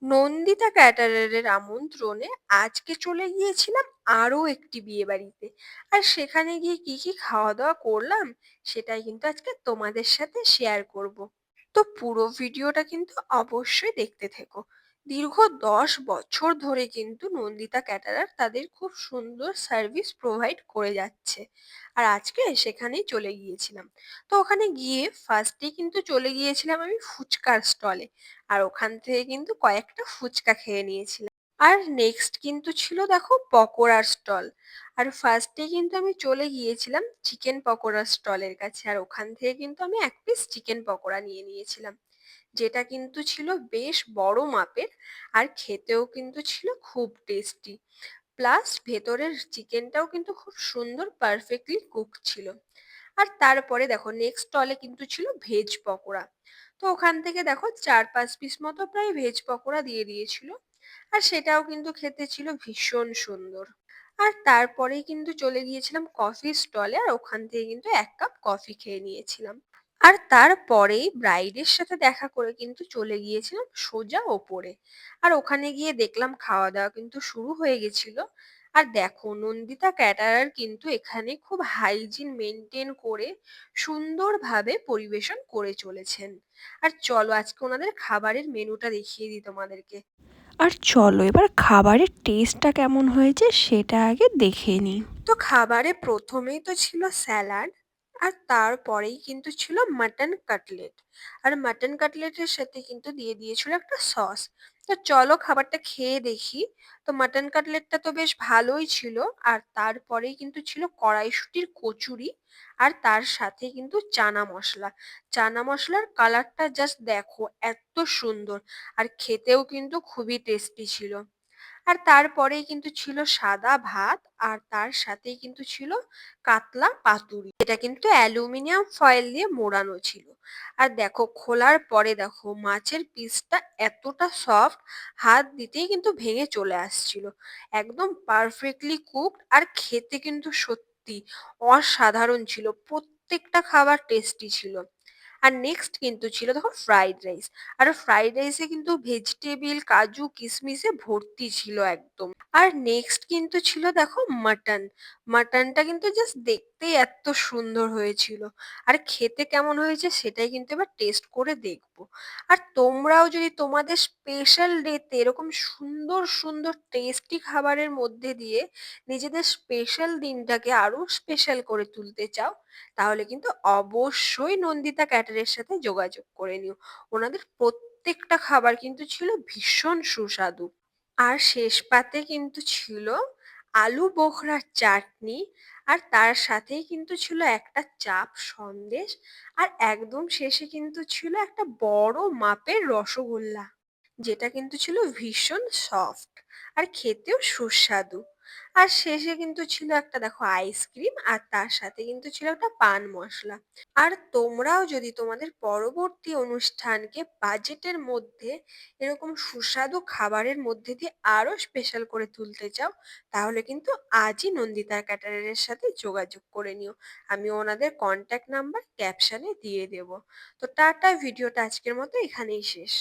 নন্দিতা ক্যাটারারের আমন্ত্রণে আজকে চলে গিয়েছিলাম আরো একটি বিয়ে বাড়িতে। আর সেখানে গিয়ে কি কি খাওয়া দাওয়া করলাম সেটাই কিন্তু আজকে তোমাদের সাথে শেয়ার করব। তো পুরো ভিডিওটা কিন্তু অবশ্যই দেখতে থেকো। দীর্ঘ 10 বছর ধরে কিন্তু নন্দিতা ক্যাটারার তাদের খুব সুন্দর সার্ভিস প্রোভাইড করে যাচ্ছে। আর আজকে সেখানেই চলে গিয়েছিলাম। তো ওখানে গিয়ে ফার্স্টে কিন্তু চলে গিয়েছিলাম আমি ফুচকার স্টলে। আর ওখান থেকে কিন্তু কয়েকটা ফুচকা খেয়ে নিয়েছিলাম। আর নেক্সট কিন্তু ছিল দেখো পকোড়ার স্টল। আর ফার্স্টে কিন্তু আমি চলে গিয়েছিলাম চিকেন পকোড়ার স্টলের কাছে, আর ওখান থেকে কিন্তু আমি এক পিস চিকেন পকোড়া নিয়ে নিয়েছিলাম, যেটা কিন্তু ছিল বেশ বড় মাপের। আর খেতেও কিন্তু ছিল খুব টেস্টি। প্লাস ভেতরের চিকেনটাও কিন্তু খুব সুন্দর পারফেক্টলি কুক ছিল। আর তারপরে দেখো নেক্সট স্টলে কিন্তু ছিল ভেজ পকোড়া। তো ওখান থেকে দেখো 4-5 পিস মতো প্রায় ভেজ পকোড়া দিয়ে দিয়েছিল। আর সেটাও কিন্তু খেতে ছিল ভীষণ সুন্দর। আর তারপরেই কিন্তু চলে গিয়েছিলাম কফি স্টলে, আর ওখান থেকে কিন্তু 1 কাপ কফি খেয়ে নিয়েছিলাম। আর তারপরেই ব্রাইডের সাথে দেখা করে কিন্তু চলে গিয়েছিলাম সোজা ওপরে। আর ওখানে গিয়ে দেখলাম খাওয়া দাওয়া কিন্তু শুরু হয়ে গেছিল। আর দেখো নন্দিতা ক্যাটারার কিন্তু এখানে খুব হাইজিন মেনটেন করে সুন্দরভাবে পরিবেশন করে চলেছেন। আর চলো আজকে ওনাদের খাবারের মেনুটা দেখিয়ে দিই তোমাদেরকে। আর চলো এবার খাবারের টেস্টটা কেমন হয়েছে সেটা আগে দেখে নিই। তো খাবারে প্রথমেই তো ছিল স্যালাড। আর তারপরেই কিন্তু ছিল মাটন কাটলেট। আর মাটন কাটলেটের সাথে কিন্তু দিয়ে দিয়েছিল একটা সস। তো চলো খাবারটা খেয়ে দেখি। তো মাটন কাটলেটটা তো বেশ ভালোই ছিল। আর তারপরেই কিন্তু ছিল কড়াইশুঁটির কচুরি। আর তার সাথে কিন্তু চানা মশলা। চানা মশলার কালারটা জাস্ট দেখো এত সুন্দর। আর খেতেও কিন্তু খুবই টেস্টি ছিল। আর তারপরেই কিন্তু ছিল সাদা ভাত। আর তার সাথেই কিন্তু ছিল কাতলা পাতুরি, এটা কিন্তু অ্যালুমিনিয়াম ফয়েল দিয়ে মোড়ানো ছিল। আর দেখো খোলার পরে দেখো মাছের পিসটা এতটা সফট, হাত দিতেই কিন্তু ভেঙে চলে আসছিল। একদম পারফেক্টলি কুকড, আর খেতে কিন্তু সত্যি অসাধারণ ছিল। প্রত্যেকটা খাবার টেস্টি ছিল। আর নেক্সট কিন্তু ছিল দেখো ফ্রাইড রাইস। আর ফ্রাইড রাইসে কিন্তু ভেজিটেবিল কাজু কিশমিশে ভর্তি ছিল একদম। আর নেক্সট কিন্তু ছিল দেখো মাটন। মাটনটা কিন্তু জাস্ট দেখতেই এত সুন্দর হয়েছিল। আর খেতে কেমন হয়েছে সেটাই কিন্তু এবার টেস্ট করে দেখবো। আর তোমরাও যদি তোমাদের স্পেশাল ডেতে এরকম সুন্দর সুন্দর টেস্টি খাবারের মধ্যে দিয়ে নিজেদের স্পেশাল দিনটাকে আরো স্পেশাল করে তুলতে চাও, তাহলে কিন্তু অবশ্যই নন্দিতা ক্যাটারের সাথে যোগাযোগ করে নিও। ওনাদের প্রত্যেকটা খাবার কিন্তু ছিল ভীষণ সুস্বাদু। আর শেষ পাতে কিন্তু ছিল আলু বোখরার চাটনি। আর তার সাথেই কিন্তু ছিল একটা চাপ সন্দেশ। আর একদম শেষে কিন্তু ছিল একটা বড় মাপের রসগোল্লা, যেটা কিন্তু ছিল ভীষণ সফট আর খেতেও সুস্বাদু। আর শেষে কিন্তু ছিল একটা দেখো আইসক্রিম, আর তার সাথে কিন্তু ছিল একটা পান মশলা। আর তোমরাও যদি তোমাদের পরবর্তী অনুষ্ঠানকে বাজেটের মধ্যে এরকম সুস্বাদু খাবারের মধ্যে দিয়ে আরো স্পেশাল করে তুলতে চাও, তাহলে কিন্তু আজই নন্দিতা ক্যাটারারের সাথে যোগাযোগ করে নিও। আমি ওনাদের কন্ট্যাক্ট নাম্বার ক্যাপশনে দিয়ে দেব। তো টাটা, ভিডিওটা আজকের মতো এখানেই শেষ।